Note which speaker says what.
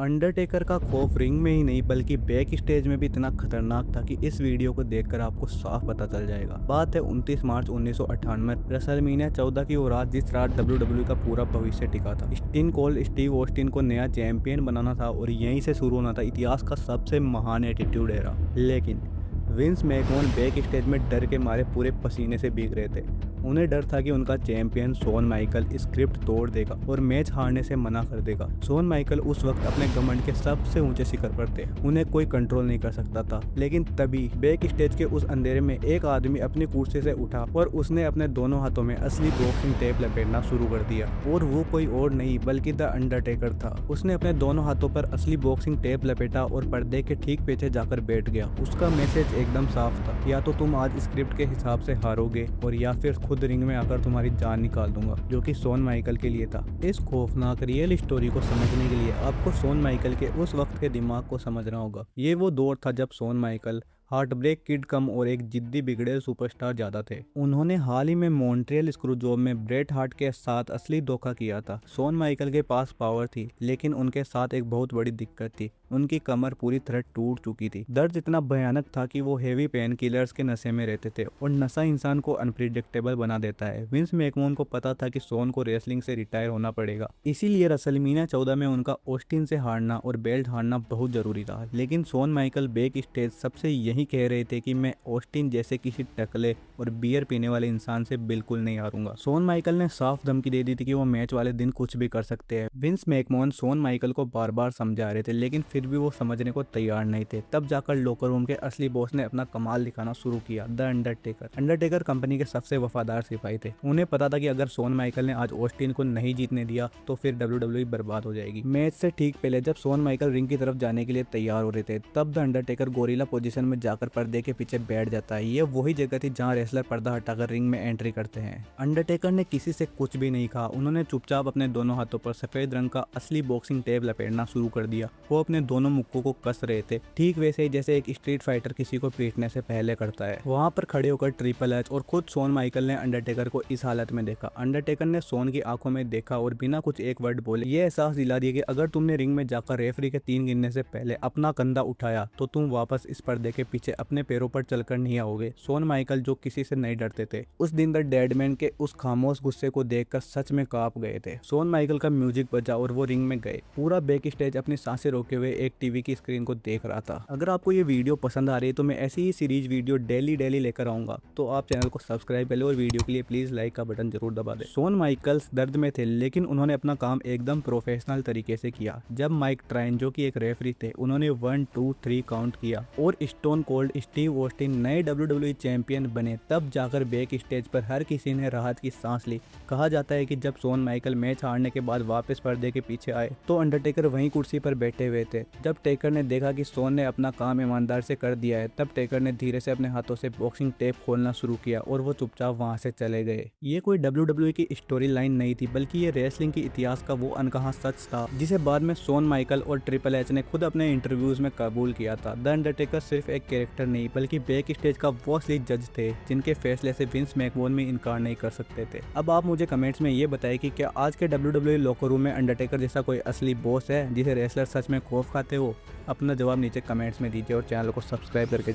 Speaker 1: Undertaker का खौफ ring में ही नहीं बल्कि बैक स्टेज में भी इतना खतरनाक था कि इस वीडियो को देखकर आपको साफ पता चल जाएगा। बात है 29 मार्च 1998 रेसलमेनिया 14 की वो रात जिस रात WWE का पूरा भविष्य टिका था। स्टीन कोल्ड स्टीव ऑस्टिन को नया चैंपियन बनाना था और यहीं से शुरू होना था इतिहास का सबसे महान एटीट्यूड एरा। लेकिन विंस मैकमोहन बैक स्टेज में डर के मारे पूरे पसीने से भीग रहे थे। उन्हें डर था कि उनका चैंपियन शॉन माइकल स्क्रिप्ट तोड़ देगा और मैच हारने से मना कर देगा। शॉन माइकल उस वक्त अपने घमंड के सबसे ऊंचे शिखर पर थे, उन्हें कोई कंट्रोल नहीं कर सकता था। लेकिन तभी बैक स्टेज के उस अंधेरे में एक आदमी अपनी कुर्सी से उठा और उसने अपने दोनों हाथों में असली बॉक्सिंग टेप लपेटना शुरू कर दिया। और वो कोई और नहीं बल्कि द अंडरटेकर था। उसने अपने दोनों हाथों पर असली बॉक्सिंग टेप लपेटा और पर्दे के ठीक पीछे जाकर बैठ गया। उसका मैसेज एकदम साफ था, या तो तुम आज स्क्रिप्ट के हिसाब से हारोगे और या फिर खुद रिंग में आकर तुम्हारी जान निकाल दूंगा, जो कि शॉन माइकल के लिए था। इस खौफनाक रियल स्टोरी को समझने के लिए आपको शॉन माइकल के उस वक्त के दिमाग को समझना होगा। ये वो दौर था जब Shawn Michael heart break kid कम और एक जिद्दी बिगड़े सुपरस्टार ज्यादा थे। उन्होंने हाल ही में मॉन्ट्रियल स्क्रूजॉब में ब्रेट हार्ट के साथ असली धोखा किया था। शॉन माइकल के पास पावर थी, लेकिन उनके साथ एक बहुत बड़ी दिक्कत थी, उनकी कमर पूरी तरह टूट चुकी थी। दर्द इतना भयानक था कि वो हेवी पेन किलर्स के नशे में रहते थे और नशा इंसान को अनप्रिडिक्टेबल बना देता है। विंस मैकमोहन को पता था कि शॉन को रेसलिंग से रिटायर होना पड़ेगा, इसीलिए रेसलमेनिया 14 में उनका ऑस्टिन से हारना और बेल्ट हारना बहुत जरूरी था। लेकिन शॉन माइकल बैक स्टेज सबसे यही कह रहे थे कि मैं ऑस्टिन जैसे किसी टकले और बियर पीने वाले इंसान से बिल्कुल नहीं हारूंगा। शॉन माइकल ने साफ धमकी दे दी थी कि वो मैच वाले दिन कुछ भी कर सकते हैं। विंस मैकमोहन शॉन माइकल को बार बार समझा रहे थे, लेकिन फिर भी वो समझने को तैयार नहीं थे। तब जाकर लॉकर रूम के असली बॉस ने अपना कमाल दिखाना शुरू किया, द अंडरटेकर। अंडरटेकर कंपनी के सबसे वफादार सिपाही थे। उन्हें पता था कि अगर शॉन माइकल ने आज ऑस्टिन को नहीं जीतने दिया तो फिर WWE बर्बाद हो जाएगी। मैच से ठीक पहले जब शॉन माइकल रिंग की तरफ जाने के लिए तैयार हो रहे थे, तब द अंडरटेकर गोरिल्ला पोजीशन में जाकर पर्दे के पीछे बैठ जाता है। ये वही जगह थी जहां रेसलर पर्दा हटाकर रिंग में एंट्री करते हैं। अंडरटेकर ने किसी से कुछ भी नहीं कहा। उन्होंने चुपचाप अपने दोनों हाथों पर सफेद रंग का असली बॉक्सिंग टेप लपेटना शुरू कर दिया। वो अपने दोनों मुक्कों को कस रहे थे, ठीक वैसे ही जैसे एक स्ट्रीट फाइटर किसी को पीटने से पहले करता है। वहां पर खड़े होकर ट्रिपल एच और खुद शॉन माइकल ने अंडरटेकर को इस हालत में देखा। अंडरटेकर ने शॉन की आंखों में देखा और बिना कुछ एक वर्ड बोले ये एहसास दिला दिया कि अगर तुमने रिंग में जाकर रेफरी के 3 गिनने से पहले अपना कंधा उठाया तो तुम वापस इस पर्दे के पीछे अपने पैरों पर चलकर नहीं आओगे। शॉन माइकल जो किसी से नहीं डरते थे, उस दिन द डेडमैन के उस खामोश गुस्से को देखकर सच में कांप गए थे। शॉन माइकल का म्यूजिक बजा और वो रिंग में गए। पूरा बैक स्टेज अपनी सांसें रोके हुए एक टीवी की स्क्रीन को देख रहा था। अगर आपको ये वीडियो पसंद आ रही है तो मैं ऐसी ही सीरीज वीडियो डेली लेकर आऊंगा, तो आप चैनल को सब्सक्राइब कर ले और वीडियो के लिए प्लीज लाइक का बटन जरूर दबा दें। शॉन माइकल्स दर्द में थे, लेकिन उन्होंने अपना काम एकदम प्रोफेशनल तरीके से किया। जब माइक ट्राइन जो कि एक रेफरी थे, उन्होंने 1 2 3 काउंट किया और स्टोन कोल्ड स्टीव ऑस्टिन नए WWE चैंपियन बने, तब जाकर बैक स्टेज पर हर किसी ने राहत की सांस ली। कहा जाता है कि जब शॉन माइकल मैच हारने के बाद वापस पर्दे के पीछे आए तो अंडरटेकर वहीं कुर्सी पर बैठे हुए थे। जब टेकर ने देखा कि शॉन ने अपना काम ईमानदार से कर दिया है, तब टेकर ने धीरे से अपने हाथों से बॉक्सिंग टेप खोलना शुरू किया और वो चुपचाप वहां से चले गए। ये कोई WWE की स्टोरी लाइन नहीं थी, बल्कि ये रेसलिंग की इतिहास का वो अनकहा सच था जिसे बाद में शॉन माइकल और ट्रिपल एच ने खुद अपने इंटरव्यूज में कबूल किया था। द अंडरटेकर सिर्फ एक कैरेक्टर नहीं बल्कि बैक स्टेज का वो असली जज थे, जिनके फैसले से विंस मैकमोहन में इनकार नहीं कर सकते थे। अब आप मुझे कमेंट्स में ये बताएं कि क्या आज के WWE लॉकर रूम में अंडरटेकर जैसा कोई असली बॉस है जिसे रेसलर सच में खौफ खाते हो? अपना जवाब नीचे कमेंट्स में दीजिए और चैनल को सब्सक्राइब करके